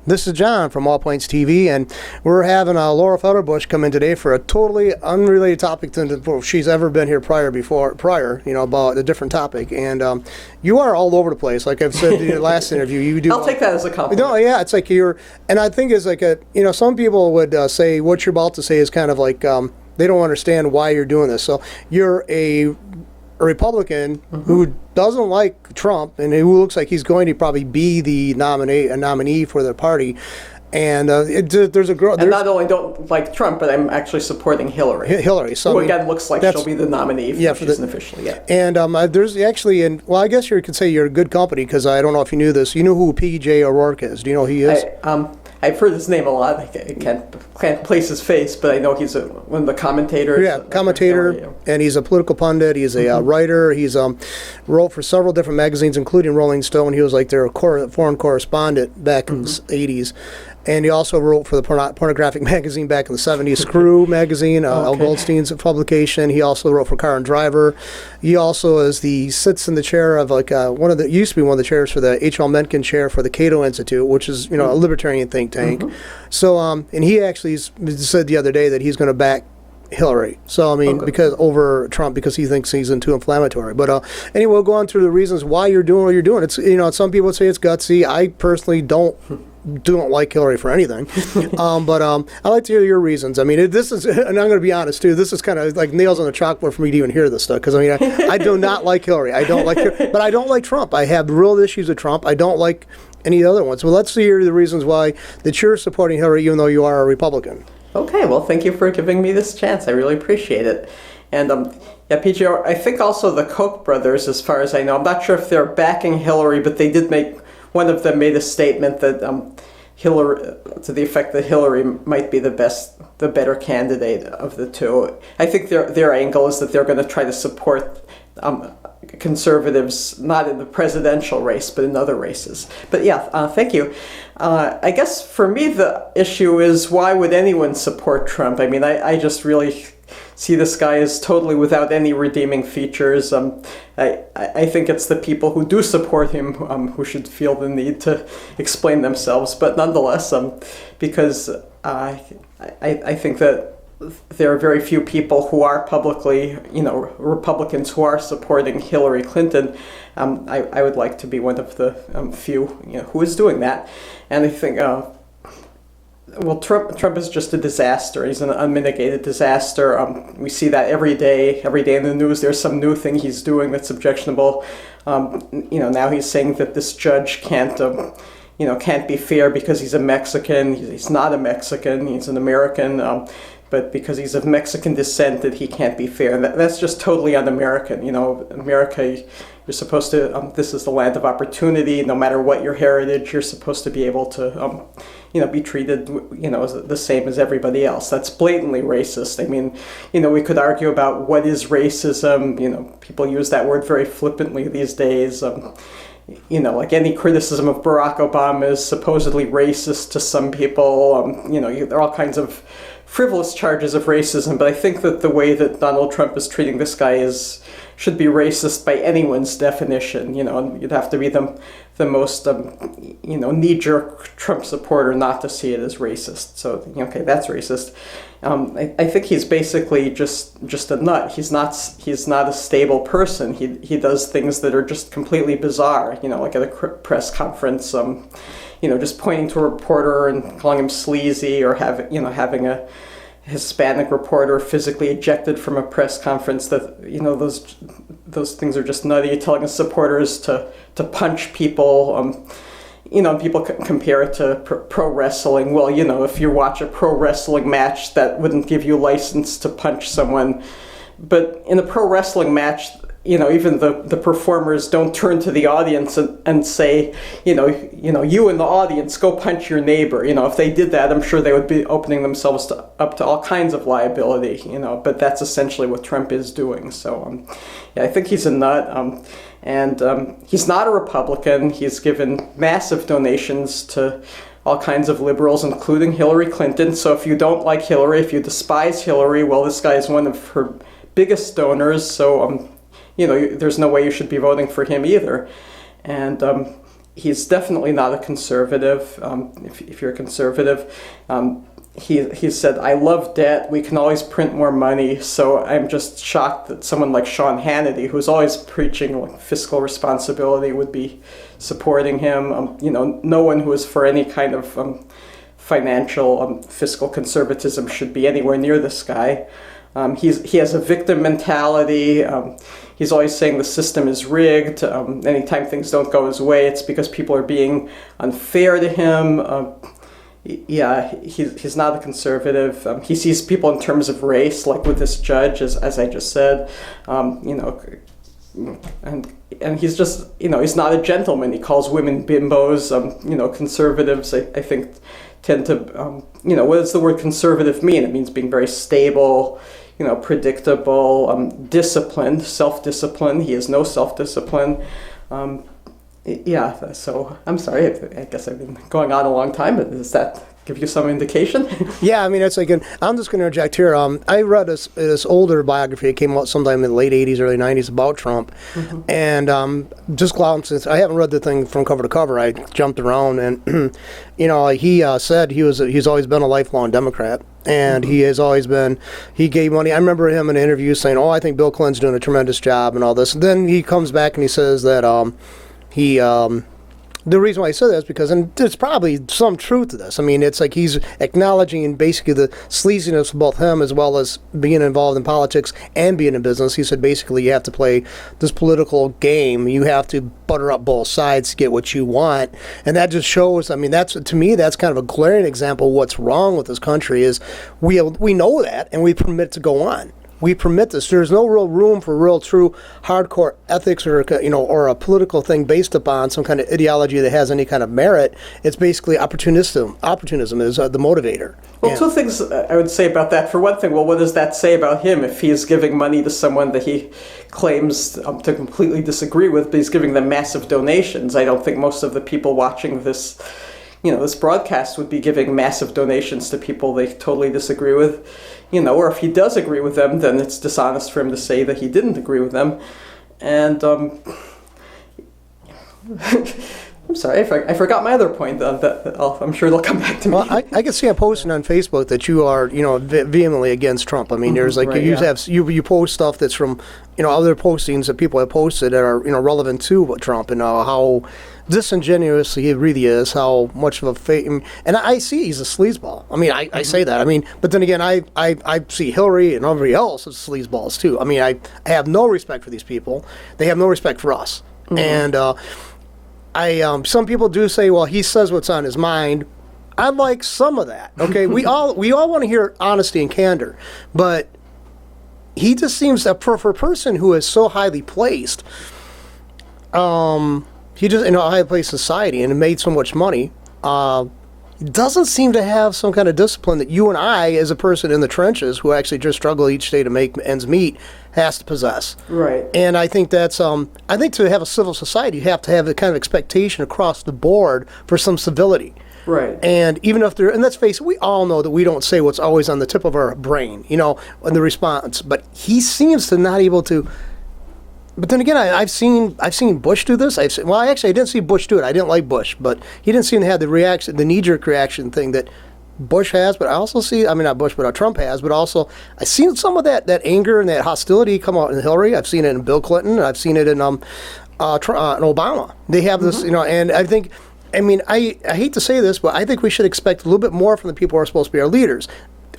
This is John from All Points TV, and we're having Laurel Federbush come in today for a totally unrelated topic to she's ever been here prior, about a different topic. And you are all over the place, like I've said in the last interview. You do. I'll take that as a compliment. No, yeah, it's like and I think it's like some people would say what you're about to say is kind of like they don't understand why you're doing this. So you're a Republican who doesn't like Trump and who looks like he's going to probably be the nominee for the party. And there's a girl. And not only don't like Trump, but I'm actually supporting Hillary. Hillary. So who again looks like she'll be the nominee if she isn't officially yet. And there's actually, I guess you could say you're a good company because I don't know if you knew this. You know who P.J. O'Rourke is? Do you know who he is? I've heard his name a lot. I can't place his face, but I know he's one of the commentators. Yeah, commentator, and he's a political pundit. He's a writer. He's wrote for several different magazines, including Rolling Stone. He was like their foreign correspondent back in the 80s. And he also wrote for the pornographic magazine back in the 70s, Screw magazine, Al Goldstein's publication. He also wrote for Car and Driver. He also sits in the chair of used to be one of the chairs for the H.L. Mencken Chair for the Cato Institute, which is a libertarian think tank. So and he actually said the other day that he's going to back Hillary. So because over Trump, because he thinks he's too inflammatory. But anyway, we'll go on through the reasons why you're doing what you're doing. It's some people would say it's gutsy. I personally don't like Hillary for anything. But I like to hear your reasons. This is, and I'm going to be honest too, this is kind of like nails on the chalkboard for me to even hear this stuff, because I do not like Hillary. I don't like her, but I don't like Trump. I have real issues with Trump. I don't like any other ones. Well, let's hear the reasons why that you're supporting Hillary even though you are a Republican. Okay, well, thank you for giving me this chance. I really appreciate it. And PJ, I think also the Koch brothers, as far as I know, I'm not sure if they're backing Hillary, but they did one of them made a statement that Hillary, to the effect that Hillary might be the better candidate of the two. I think their angle is that they're going to try to support conservatives, not in the presidential race, but in other races. But yeah, thank you. I guess for me the issue is, why would anyone support Trump? I just really see this guy as totally without any redeeming features. I think it's the people who do support him who should feel the need to explain themselves. But nonetheless, because I think that there are very few people who are publicly, Republicans who are supporting Hillary Clinton. I would like to be one of the few, who is doing that. And I think, Trump is just a disaster. He's an unmitigated disaster. We see that every day in the news. There's some new thing he's doing that's objectionable. Now he's saying that this judge can't be fair because he's a Mexican. He's not a Mexican. He's an American. But because he's of Mexican descent, that he can't be fair. And that's just totally un-American. America, you're supposed to, this is the land of opportunity. No matter what your heritage, you're supposed to be able to, be treated, the same as everybody else. That's blatantly racist. We could argue about what is racism. People use that word very flippantly these days. Like any criticism of Barack Obama is supposedly racist to some people. There are all kinds of frivolous charges of racism, but I think that the way that Donald Trump is treating this guy should be racist by anyone's definition. You'd have to be the most knee-jerk Trump supporter not to see it as racist. So okay, that's racist. I think he's basically just a nut. He's not a stable person. He does things that are just completely bizarre. Like at a press conference, just pointing to a reporter and calling him sleazy, or having a Hispanic reporter physically ejected from a press conference. That those things are just nutty. Telling his supporters to punch people. People compare it to pro wrestling. Well, if you watch a pro wrestling match, that wouldn't give you license to punch someone. But in a pro wrestling match, even the performers don't turn to the audience and say, you in the audience, go punch your neighbor. If they did that, I'm sure they would be opening themselves up to all kinds of liability, but that's essentially what Trump is doing. So, I think he's a nut. And he's not a Republican. He's given massive donations to all kinds of liberals, including Hillary Clinton. So if you don't like Hillary, if you despise Hillary, well, this guy is one of her biggest donors. So, there's no way you should be voting for him either. And he's definitely not a conservative. If you're a conservative, he said, "I love debt. We can always print more money." So I'm just shocked that someone like Sean Hannity, who's always preaching like fiscal responsibility, would be supporting him. No one who is for any kind of financial fiscal conservatism should be anywhere near this guy. He has a victim mentality. He's always saying the system is rigged. Anytime things don't go his way, it's because people are being unfair to him. He's not a conservative. He sees people in terms of race, like with this judge, as I just said. And he's just, he's not a gentleman. He calls women bimbos. Conservatives, I think, tend to, what does the word conservative mean? It means being very stable, predictable, disciplined, self-discipline. He has no self-discipline. So I'm sorry, I guess I've been going on a long time, but does that give you some indication? Yeah, I mean, it's like, I'm just going to interject here. I read this older biography. It came out sometime in the late 80s, early 90s about Trump. Mm-hmm. And just since I haven't read the thing from cover to cover, I jumped around. And, he said he's always been a lifelong Democrat. And he has always been, he gave money. I remember him in an interview saying, I think Bill Clinton's doing a tremendous job and all this. And then he comes back and he says that the reason why I said that is because, and there's probably some truth to this. I mean, it's like he's acknowledging basically the sleaziness of both him as well as being involved in politics and being in business. He said basically you have to play this political game. You have to butter up both sides to get what you want. And that just shows, I mean, to me, that's kind of a glaring example of what's wrong with this country is we know that and we permit it to go on. We permit this. There's no real room for real, true, hardcore ethics or a political thing based upon some kind of ideology that has any kind of merit. It's basically opportunism. Opportunism is the motivator. Well, two things I would say about that. For one thing, what does that say about him if he is giving money to someone that he claims to completely disagree with, but he's giving them massive donations? I don't think most of the people watching this broadcast would be giving massive donations to people they totally disagree with. Or if he does agree with them, then it's dishonest for him to say that he didn't agree with them. And I'm sorry, I forgot my other point. I'm sure it'll come back to me. Well, I can see I'm posting on Facebook that you are, vehemently against Trump. I mean, there's like you post stuff that's from, other postings that people have posted that are, relevant to Trump and how disingenuous he really is, how much of a fake, and I see he's a sleazeball. I mean, I say that. I mean, but then again, I see Hillary and everybody else as sleazeballs too. I mean, I have no respect for these people. They have no respect for us. Mm-hmm. And some people do say, well, he says what's on his mind. I like some of that. Okay, we all want to hear honesty and candor, but he just seems for a person who is so highly placed. He just in a high placed society and made so much money. Doesn't seem to have some kind of discipline that you and I, as a person in the trenches who actually just struggle each day to make ends meet, has to possess. Right. And I think that's, I think to have a civil society, you have to have the kind of expectation across the board for some civility. Right. And even if and let's face it, we all know that we don't say what's always on the tip of our brain, in the response. But he seems to not able to. But then again, I've seen Bush do this. I didn't see Bush do it. I didn't like Bush, but he didn't seem to have the knee-jerk reaction thing that Bush has. But I also see, I mean, not Bush, but Trump has. But also, I've seen some of that anger and that hostility come out in Hillary. I've seen it in Bill Clinton. I've seen it in Obama. They have this, and I think. I mean, I hate to say this, but I think we should expect a little bit more from the people who are supposed to be our leaders.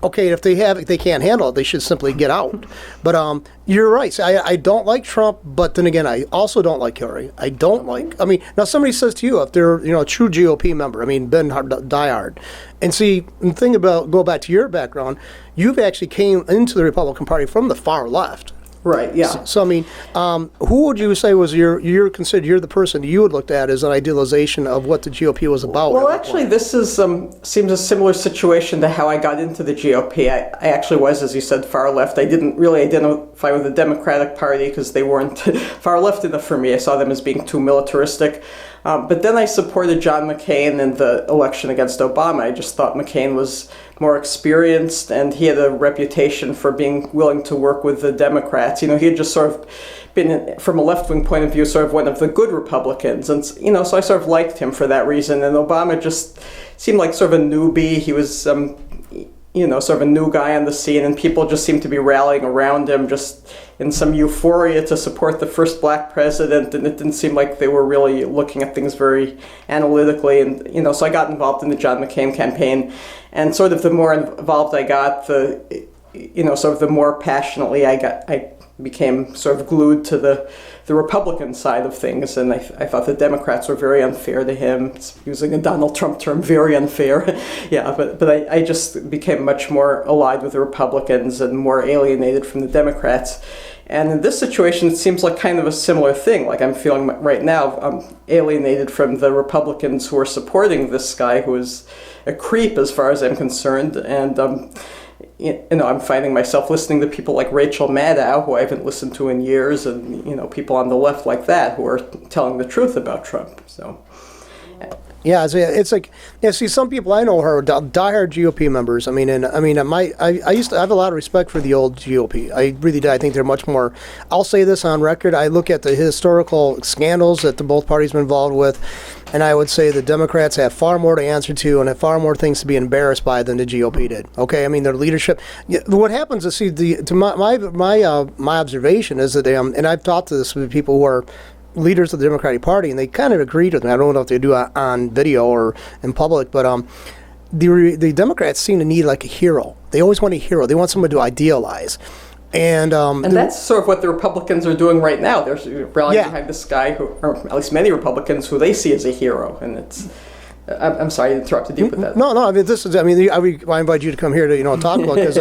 Okay, if they can't handle it, they should simply get out. But you're right. So I don't like Trump, but then again, I also don't like Hillary. Now somebody says to you, if they're a true GOP member, Ben Diehard, and see, and think about, go back to your background, you've actually came into the Republican Party from the far left. Right, yeah. So who would you say was you're the person you would look at as an idealization of what the GOP was about? Well, actually, this is seems a similar situation to how I got into the GOP. I actually was, as you said, far left. I didn't really identify with the Democratic Party because they weren't far left enough for me. I saw them as being too militaristic. But then I supported John McCain in the election against Obama. I just thought McCain was more experienced, and he had a reputation for being willing to work with the Democrats. He had just sort of been, from a left-wing point of view, sort of one of the good Republicans. And, so I sort of liked him for that reason. And Obama just seemed like sort of a newbie. He was, sort of a new guy on the scene, and people just seemed to be rallying around him just in some euphoria to support the first black president, and it didn't seem like they were really looking at things very analytically. And, so I got involved in the John McCain campaign, and sort of the more involved I got, sort of the more passionately I became sort of glued to the Republican side of things, and I thought the Democrats were very unfair to him. It's using a Donald Trump term, very unfair. Yeah, but I just became much more allied with the Republicans and more alienated from the Democrats. And in this situation, it seems like kind of a similar thing. Like I'm feeling right now, I'm alienated from the Republicans who are supporting this guy who is a creep as far as I'm concerned. And I'm finding myself listening to people like Rachel Maddow, who I haven't listened to in years, and people on the left like that who are telling the truth about Trump. So. Yeah, it's like, see, some people I know are diehard GOP members. I used to have a lot of respect for the old GOP. I really did. I think they're much more, I'll say this on record, I look at the historical scandals that the both parties been involved with, and I would say the Democrats have far more to answer to and have far more things to be embarrassed by than the GOP did. Okay, their leadership. What happens is, my observation is that and I've talked to this with people who are leaders of the Democratic Party, and they kind of agreed with me. I don't know if they do it on video or in public, but the Democrats seem to need like a hero. They always want a hero. They want someone to idealize. And that's sort of what the Republicans are doing right now. They're rallying behind this guy, or at least many Republicans, who they see as a hero. And it's, I'm sorry I interrupted you with that. No. I invite you to come here to talk about this.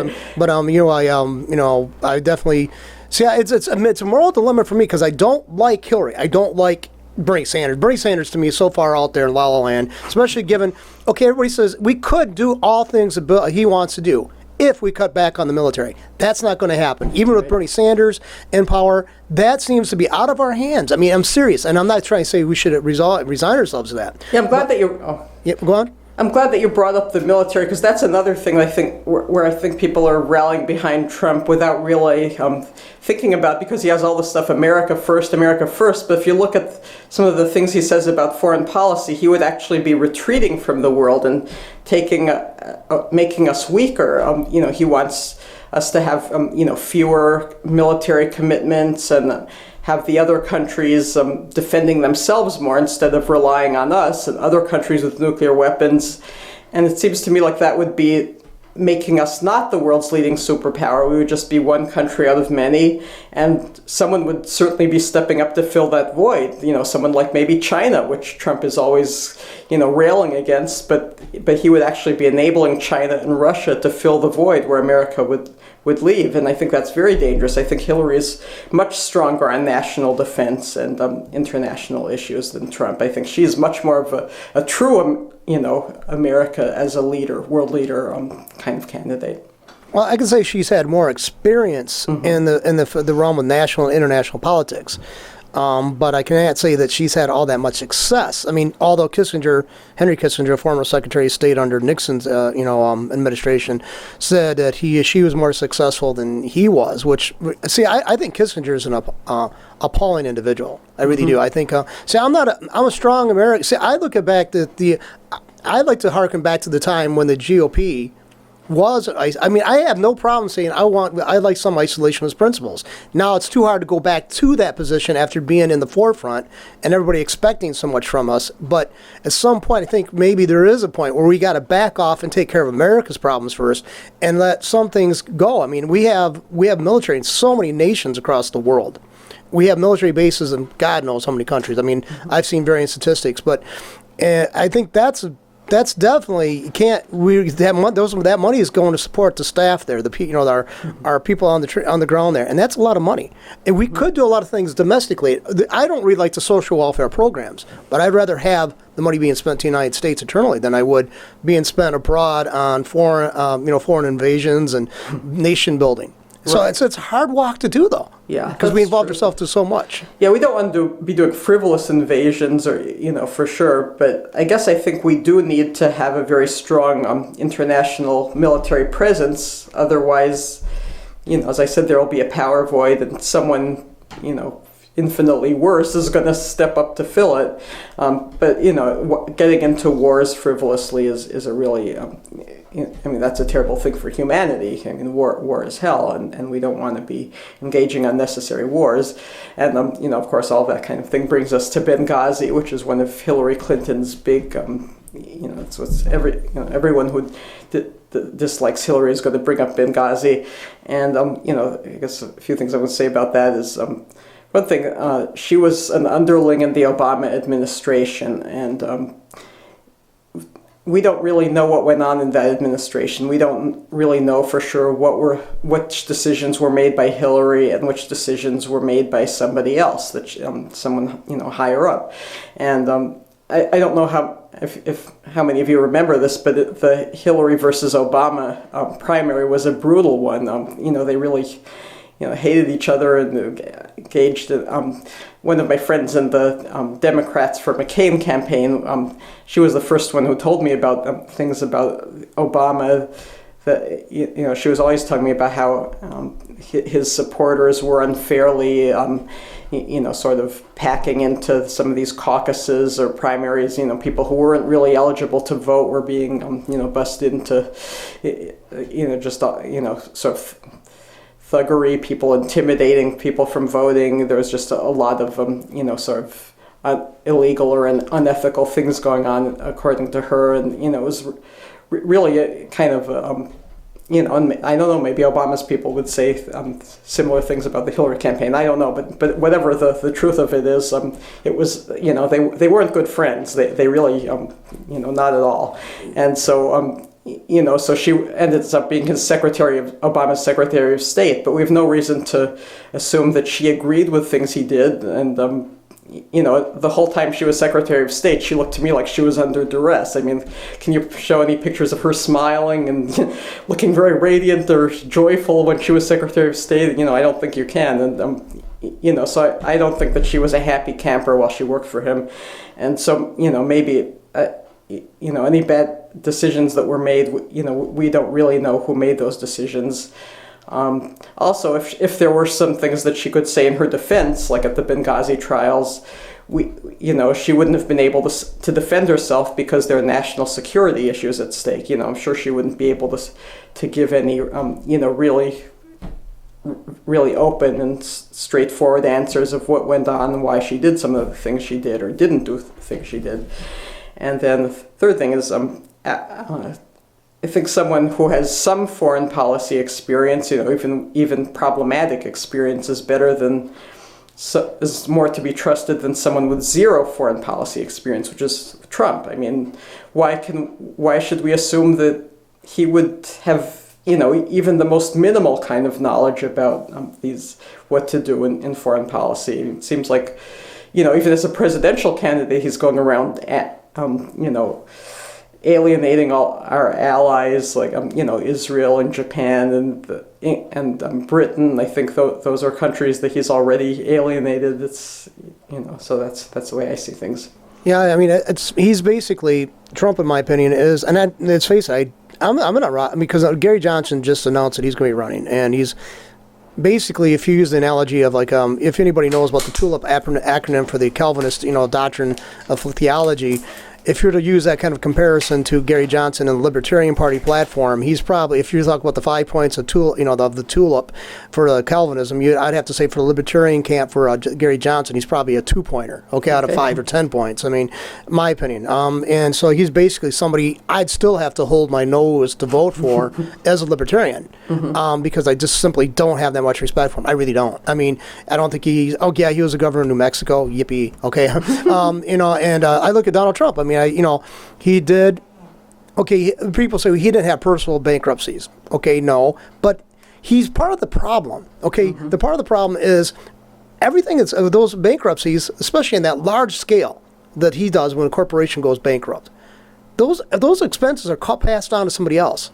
I definitely. See, it's a moral dilemma for me because I don't like Hillary. I don't like Bernie Sanders. Bernie Sanders to me is so far out there in La La Land, especially given, everybody says we could do all things that he wants to do if we cut back on the military. That's not going to happen. Even with Bernie Sanders in power, that seems to be out of our hands. I'm serious, and I'm not trying to say we should resign ourselves to that. Yeah, I'm glad that you're... Yeah, go on. I'm glad that you brought up the military, because that's another thing I think where I think people are rallying behind Trump without really thinking about, because he has all this stuff, America first. But if you look at some of the things he says about foreign policy, he would actually be retreating from the world and making us weaker. He wants us to have fewer military commitments and have the other countries defending themselves more instead of relying on us and other countries with nuclear weapons. And it seems to me like that would be making us not the world's leading superpower. We would just be one country out of many, and someone would certainly be stepping up to fill that void. Someone like maybe China, which Trump is always, railing against, but he would actually be enabling China and Russia to fill the void where America would leave, and I think that's very dangerous. I think Hillary is much stronger on national defense and international issues than Trump. I think she is much more of a true, America as a leader, world leader kind of candidate. Well, I can say she's had more experience in the realm of national and international politics. But I cannot say that she's had all that much success. Although Henry Kissinger, former Secretary of State under Nixon's, administration, said that she was more successful than he was. Which, I think Kissinger is an appalling individual. I really do. I think. I'm a strong American. I look at back I like to harken back to the time when the GOP was, I have no problem saying I like some isolationist principles. Now it's too hard to go back to that position after being in the forefront and everybody expecting so much from us. But at some point, I think maybe there is a point where we got to back off and take care of America's problems first and let some things go. We have military in so many nations across the world. We have military bases in God knows how many countries. I've seen varying statistics, but I think that's definitely, that money is going to support the staff there, our people on the ground there, and that's a lot of money. And we could do a lot of things domestically. I don't really like the social welfare programs, but I'd rather have the money being spent in the United States internally than I would being spent abroad on foreign invasions and nation building. So it's a hard walk to do, though. Yeah, because we that's involved true. ourselves to so much. Yeah, we don't want to be doing frivolous invasions, or for sure. But I guess I think we do need to have a very strong international military presence. Otherwise, as I said, there will be a power void, and someone, infinitely worse is going to step up to fill it. But getting into wars frivolously is a really, that's a terrible thing for humanity. I mean, war is hell, and we don't want to be engaging unnecessary wars. And of course, all that kind of thing brings us to Benghazi, which is one of Hillary Clinton's big. It's what's everyone who dislikes Hillary is going to bring up Benghazi, and I guess a few things I would say about that is. One thing, she was an underling in the Obama administration, and we don't really know what went on in that administration. We don't really know for sure which decisions were made by Hillary and which decisions were made by somebody else, someone higher up. And I don't know how many of you remember this, but the Hillary versus Obama primary was a brutal one. They really. Hated each other and engaged in, one of my friends in the Democrats for McCain campaign, she was the first one who told me about things about Obama. That she was always telling me about how his supporters were unfairly, sort of packing into some of these caucuses or primaries. People who weren't really eligible to vote were being, busted into, sort of. Thuggery, people intimidating people from voting. There was just a lot of, sort of illegal or unethical things going on, according to her. And, it was really a kind of, I don't know, maybe Obama's people would say similar things about the Hillary campaign. I don't know, but whatever the truth of it is, it was, they weren't good friends. They really, not at all. And so, so she ended up being Obama's Secretary of State, but we have no reason to assume that she agreed with things he did. And, the whole time she was Secretary of State, she looked to me like she was under duress. I mean, can you show any pictures of her smiling and looking very radiant or joyful when she was Secretary of State? I don't think you can. And, so I don't think that she was a happy camper while she worked for him. And so, maybe... any bad decisions that were made, we don't really know who made those decisions. Also, if there were some things that she could say in her defense, like at the Benghazi trials, she wouldn't have been able to defend herself because there are national security issues at stake. I'm sure she wouldn't be able to give any, really, really open and straightforward answers of what went on and why she did some of the things she did or didn't do things she did. And then the third thing is, I think someone who has some foreign policy experience, even problematic experience, is more to be trusted than someone with zero foreign policy experience, which is Trump. I mean, why should we assume that he would have, even the most minimal kind of knowledge about what to do in foreign policy? It seems like, even as a presidential candidate, he's going around alienating all our allies, like Israel and Japan and Britain. I think those are countries that he's already alienated. It's so that's the way I see things. Yeah, I mean, he's basically Trump, in my opinion, is, and let's face it, I'm gonna run because Gary Johnson just announced that he's going to be running, and he's. Basically, if you use the analogy of if anybody knows about the TULIP acronym for the Calvinist, doctrine of theology, if you're to use that kind of comparison to Gary Johnson and the Libertarian Party platform, he's probably, if you talk about the 5 points of the TULIP for Calvinism, I'd have to say for the Libertarian camp for Gary Johnson, he's probably a 2-pointer, out of 5 or 10 points. I mean, my opinion. And so he's basically somebody I'd still have to hold my nose to vote for as a Libertarian, because I just simply don't have that much respect for him. I really don't. I mean, I don't think he was a governor of New Mexico. Yippee. Okay. And I look at Donald Trump. I mean, he did, people say he didn't have personal bankruptcies. No, but he's part of the problem. The part of the problem is everything that's those bankruptcies, especially in that large scale that he does when a corporation goes bankrupt. Those expenses are passed on to somebody else.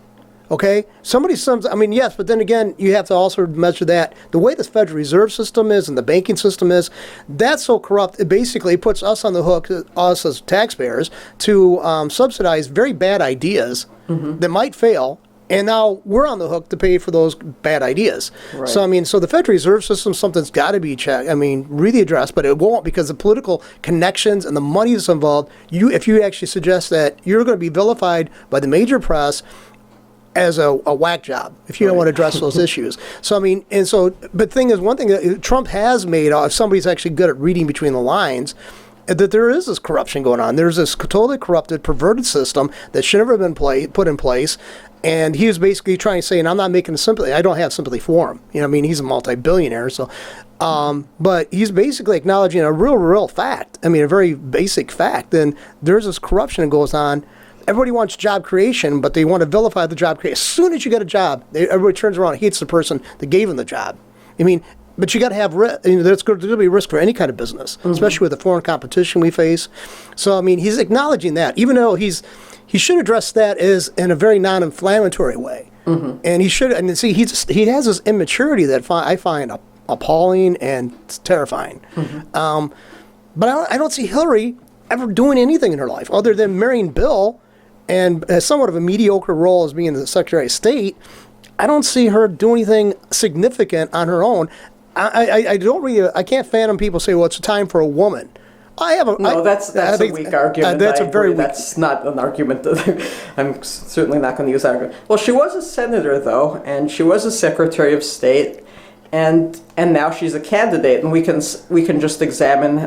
Okay, somebody sums. I mean, yes, but then again, you have to also measure that the way the Federal Reserve System is and the banking system is. That's so corrupt. It basically puts us on the hook, us as taxpayers, to subsidize very bad ideas that might fail. And now we're on the hook to pay for those bad ideas. Right. So, I mean, so the Federal Reserve System, something's got to be checked. I mean, really addressed, but it won't because the political connections and the money that's involved, if you actually suggest that you're going to be vilified by the major press as a whack job, if you don't want to address those issues. So, I mean, and so, but the thing is, one thing that Trump has made, if somebody's actually good at reading between the lines, that there is this corruption going on. There's this totally corrupted, perverted system that should never have been put in place. And he was basically trying to say, and I'm not making sympathy. I don't have sympathy for him. You know, I mean, he's a multi-billionaire. So, but he's basically acknowledging a real fact. I mean, a very basic fact. And there's this corruption that goes on. Everybody wants job creation, but they want to vilify the job creation. As soon as you get a job, everybody turns around and hates the person that gave them the job. I mean, but you got to have risk. You know, there's going to be risk for any kind of business, especially with the foreign competition we face. So, I mean, he's acknowledging that, even though he should address that as in a very non-inflammatory way. And he should, and see, he has this immaturity that I find appalling and terrifying. But I don't see Hillary ever doing anything in her life other than marrying Bill and has somewhat of a mediocre role as being the Secretary of State. I don't see her doing anything significant on her own. I don't really, I can't fathom people say, well, it's time for a woman. That's a weak argument. That's a very weak. That's not an argument that I'm certainly not going to use that argument. Well, she was a senator though, and she was a Secretary of State, and now she's a candidate, and we can just examine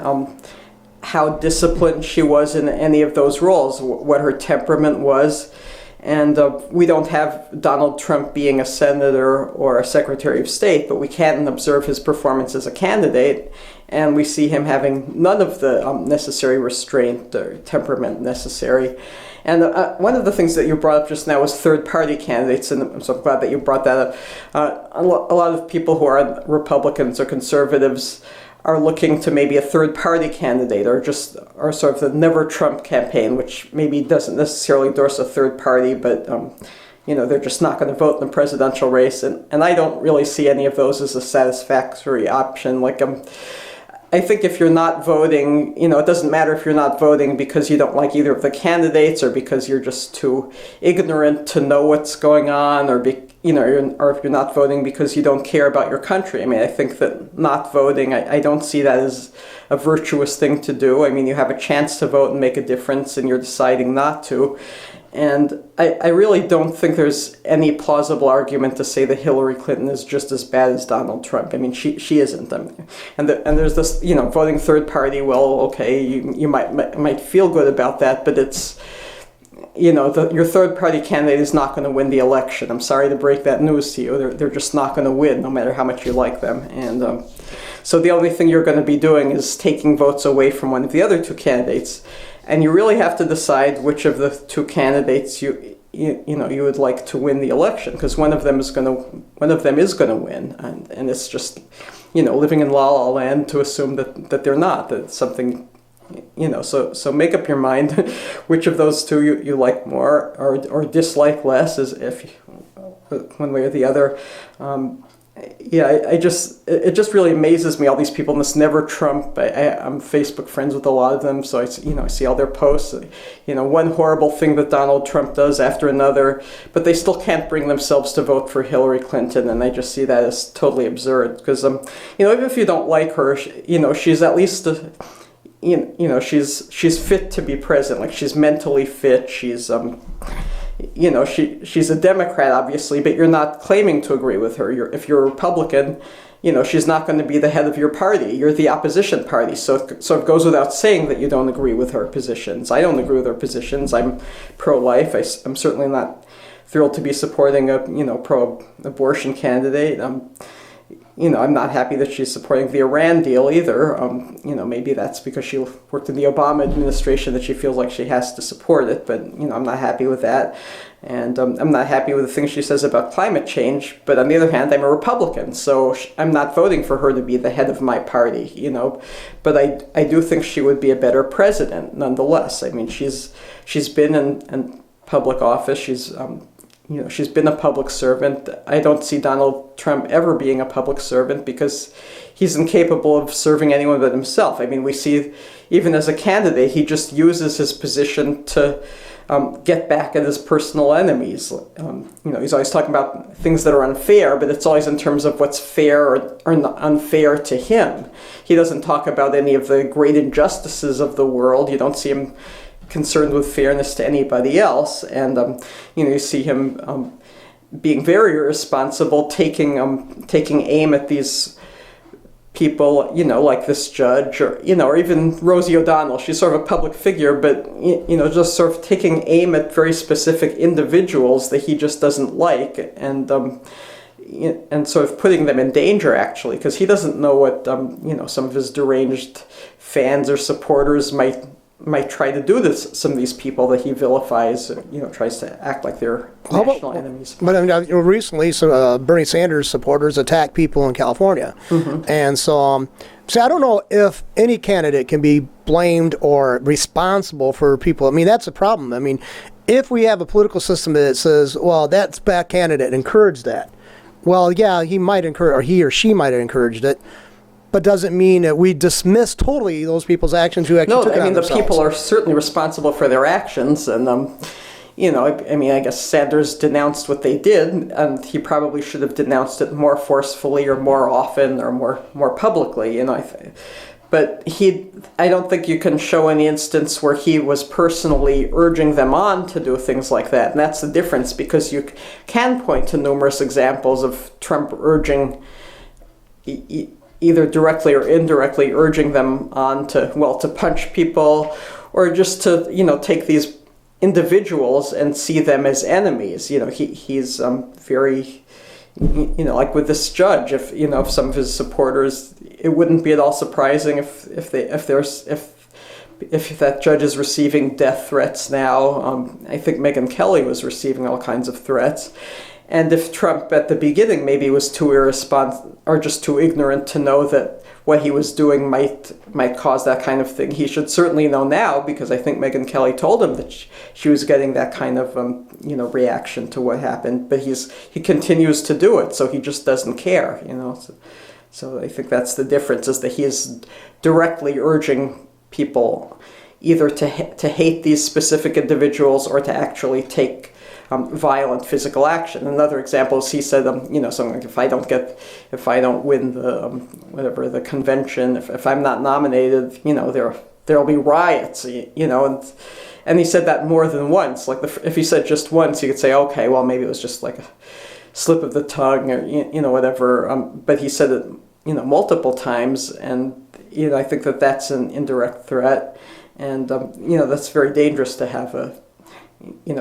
how disciplined she was in any of those roles, what her temperament was. And we don't have Donald Trump being a senator or a Secretary of State, but we can observe his performance as a candidate, and we see him having none of the necessary restraint or temperament necessary. And one of the things that you brought up just now was third-party candidates, and I'm so glad that you brought that up. A lot of people who are Republicans or conservatives are looking to maybe a third-party candidate or sort of the Never Trump campaign, which maybe doesn't necessarily endorse a third party, but they're just not going to vote in the presidential race. And I don't really see any of those as a satisfactory option. I think if you're not voting, it doesn't matter if you're not voting because you don't like either of the candidates or because you're just too ignorant to know what's going on, or if you're not voting because you don't care about your country. I mean, I think that not voting, I don't see that as a virtuous thing to do. I mean, you have a chance to vote and make a difference, and you're deciding not to. And I really don't think there's any plausible argument to say that Hillary Clinton is just as bad as Donald Trump. I mean, she isn't. And there's this, voting third party. Well, okay, you might feel good about that, but it's, your third party candidate is not going to win the election. I'm sorry to break that news to you. They're just not going to win, no matter how much you like them. And so the only thing you're going to be doing is taking votes away from one of the other two candidates. And you really have to decide which of the two candidates you would like to win the election, because one of them is going to win, and it's just living in la la land to assume that they're not. That something, So make up your mind which of those two you like more or dislike less, as if one way or the other. It just really amazes me, all these people in this Never Trump. I'm Facebook friends with a lot of them, so I see all their posts. One horrible thing that Donald Trump does after another, but they still can't bring themselves to vote for Hillary Clinton, and I just see that as totally absurd. Because even if you don't like her, she's at least she's fit to be president. Like, she's mentally fit. She's she's a Democrat, obviously, but you're not claiming to agree with her. If you're a Republican, she's not going to be the head of your party. You're the opposition party. So it goes without saying that you don't agree with her positions. I don't agree with her positions. I'm pro-life. I'm certainly not thrilled to be supporting a, pro-abortion candidate. I'm not happy that she's supporting the Iran deal either. Maybe that's because she worked in the Obama administration that she feels like she has to support it, but, I'm not happy with that. And I'm not happy with the things she says about climate change, but on the other hand, I'm a Republican, so I'm not voting for her to be the head of my party, But I do think she would be a better president, nonetheless. I mean, she's been in public office. She's she's been a public servant. I don't see Donald Trump ever being a public servant because he's incapable of serving anyone but himself. I mean, we see even as a candidate, he just uses his position to get back at his personal enemies. He's always talking about things that are unfair, but it's always in terms of what's fair or unfair to him. He doesn't talk about any of the great injustices of the world. You don't see him concerned with fairness to anybody else, and you see him being very irresponsible, taking aim at these people, like this judge, or even Rosie O'Donnell. She's sort of a public figure, but just sort of taking aim at very specific individuals that he just doesn't like, and sort of putting them in danger, actually, because he doesn't know what some of his deranged fans or supporters might try to do to some of these people that he vilifies, tries to act like they're national enemies. But recently, Bernie Sanders supporters attacked people in California. Mm-hmm. And so I don't know if any candidate can be blamed or responsible for people. I mean, that's a problem. I mean, if we have a political system that says, well, that's bad candidate, encourage that. Well, yeah, he might encourage, or he or she might have encouraged it. But doesn't mean that we dismiss totally those people's actions who actually took it on themselves. The people are certainly responsible for their actions, and I guess Sanders denounced what they did, and he probably should have denounced it more forcefully or more often or more publicly. But I don't think you can show any instance where he was personally urging them on to do things like that, and that's the difference, because you can point to numerous examples of Trump urging either directly or indirectly urging them on to punch people, or just to, take these individuals and see them as enemies. He's very, like with this judge, if some of his supporters, it wouldn't be at all surprising if that judge is receiving death threats now. I think Megyn Kelly was receiving all kinds of threats. And if Trump at the beginning maybe was too irresponsible or just too ignorant to know that what he was doing might cause that kind of thing, he should certainly know now, because I think Megyn Kelly told him that she was getting that kind of reaction to what happened. But he continues to do it, so he just doesn't care. So I think that's the difference, is that he is directly urging people either to hate these specific individuals or to actually take violent physical action. Another example is he said, something like, if I don't win the convention, if I'm not nominated, there'll be riots, and he said that more than once. Like if he said just once, you could say, okay, well maybe it was just like a slip of the tongue or whatever. But he said it multiple times, and I think that's an indirect threat, and that's very dangerous to have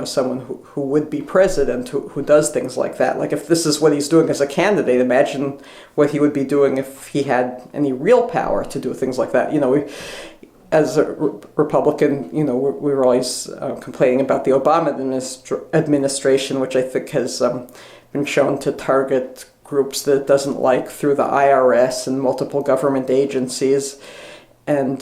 someone who would be president who does things like that. Like if this is what he's doing as a candidate, imagine what he would be doing if he had any real power to do things like that. As a Republican, we were always complaining about the Obama administration, which I think has been shown to target groups that it doesn't like through the IRS and multiple government agencies. And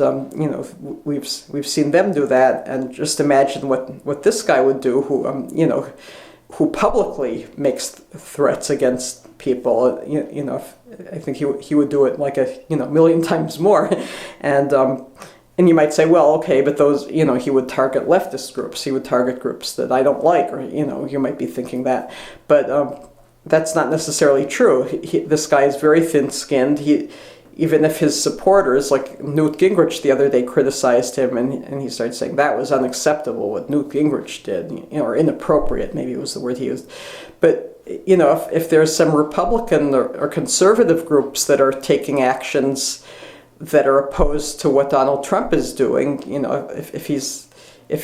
we've seen them do that, and just imagine what this guy would do, who publicly makes threats against people. I think he would do it like a million times more, and you might say, well, okay, but those he would target leftist groups, he would target groups that I don't like, or you might be thinking that, but that's not necessarily true. This guy is very thin-skinned. Even if his supporters, like Newt Gingrich the other day, criticized him, and he started saying that was unacceptable what Newt Gingrich did, or inappropriate, maybe was the word he used. But, if there's some Republican or conservative groups that are taking actions that are opposed to what Donald Trump is doing, if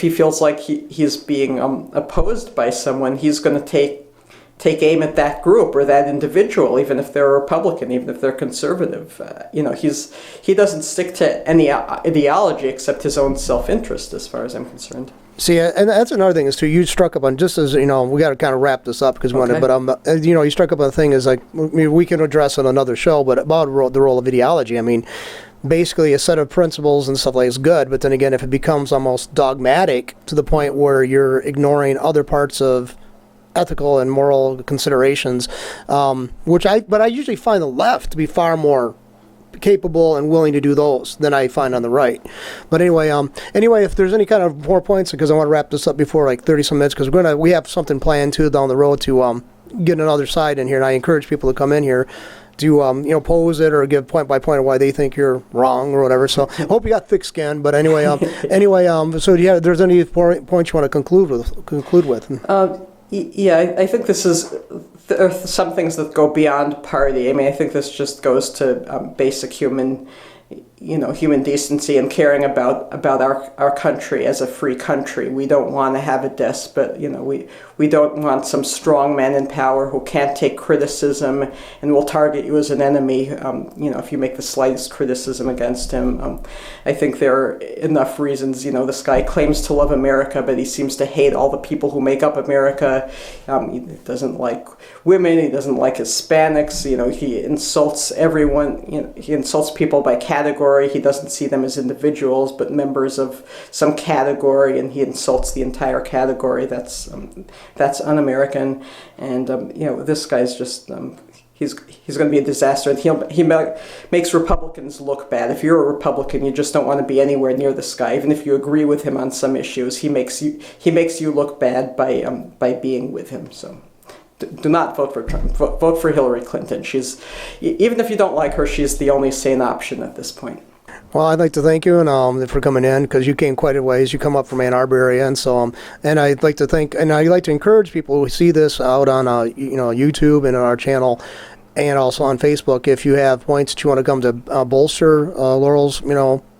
he feels like he's being opposed by someone, he's going to take aim at that group or that individual, even if they're a Republican, even if they're conservative. He doesn't stick to any ideology except his own self-interest, as far as I'm concerned. See, and that's another thing is too. You struck up on, just as we got to kind of wrap this up because we wanted, but you struck up on a thing is like we can address on another show, but about the role of ideology. I mean, basically a set of principles and stuff like is good, but then again, if it becomes almost dogmatic to the point where you're ignoring other parts of ethical and moral considerations, but I usually find the left to be far more capable and willing to do those than I find on the right. But anyway, if there's any kind of more points, because I want to wrap this up before like 30 some minutes, because we have something planned too down the road to get another side in here, and I encourage people to come in here to pose it or give point by point of why they think you're wrong or whatever. So I hope you got thick skin. But anyway, so yeah, there's any points you want to conclude with? Yeah, I think there are some things that go beyond party. I mean, I think this just goes to basic human decency and caring about our country as a free country. We don't want to have a despot. We don't want some strong man in power who can't take criticism and will target you as an enemy. If you make the slightest criticism against him. I think there are enough reasons. This guy claims to love America, but he seems to hate all the people who make up America. He doesn't like women. He doesn't like Hispanics. He insults everyone. He insults people by category. He doesn't see them as individuals, but members of some category, and he insults the entire category. That's un-American, and this guy's just he's going to be a disaster, and he makes Republicans look bad. If you're a Republican, you just don't want to be anywhere near this guy, even if you agree with him on some issues. He makes you look bad by being with him. So. Do not vote for Trump. Vote for Hillary Clinton. Even if you don't like her, she's the only sane option at this point. Well, I'd like to thank you and for coming in, because you came quite a ways. You come up from Ann Arbor area, and so and I'd like to encourage people who see this out on YouTube and on our channel, and also on Facebook. If you have points that you want to come to bolster Laurel's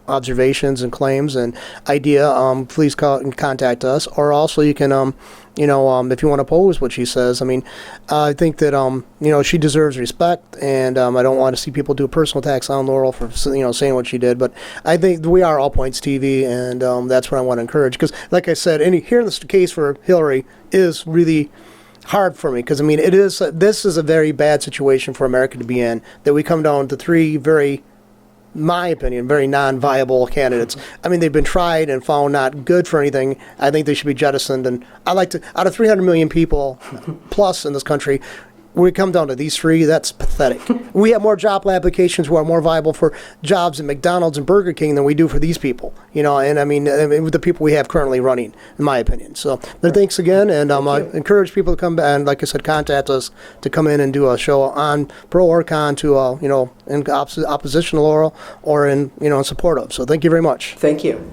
observations and claims and idea, please contact us, or also you can if you want to oppose what she says. I mean, I think that she deserves respect, and I don't want to see people do personal attacks on Laurel for saying what she did. But I think we are All Points TV, and that's what I want to encourage, because like I said, hearing this case for Hillary is really hard for me, because I mean this is a very bad situation for America to be in, that we come down to three very, my opinion, very non-viable candidates. I mean, they've been tried and found not good for anything. I think they should be jettisoned. And I'd like to, out of 300 million people plus in this country, when we come down to these three, that's pathetic. We have more job applications who are more viable for jobs at McDonald's and Burger King than we do for these people. And I mean, with the people we have currently running, in my opinion. So, but thanks again, and I encourage people to come back, and like I said, contact us to come in and do a show on pro or con to in opposition to Laurel, or in support of. So thank you very much. Thank you.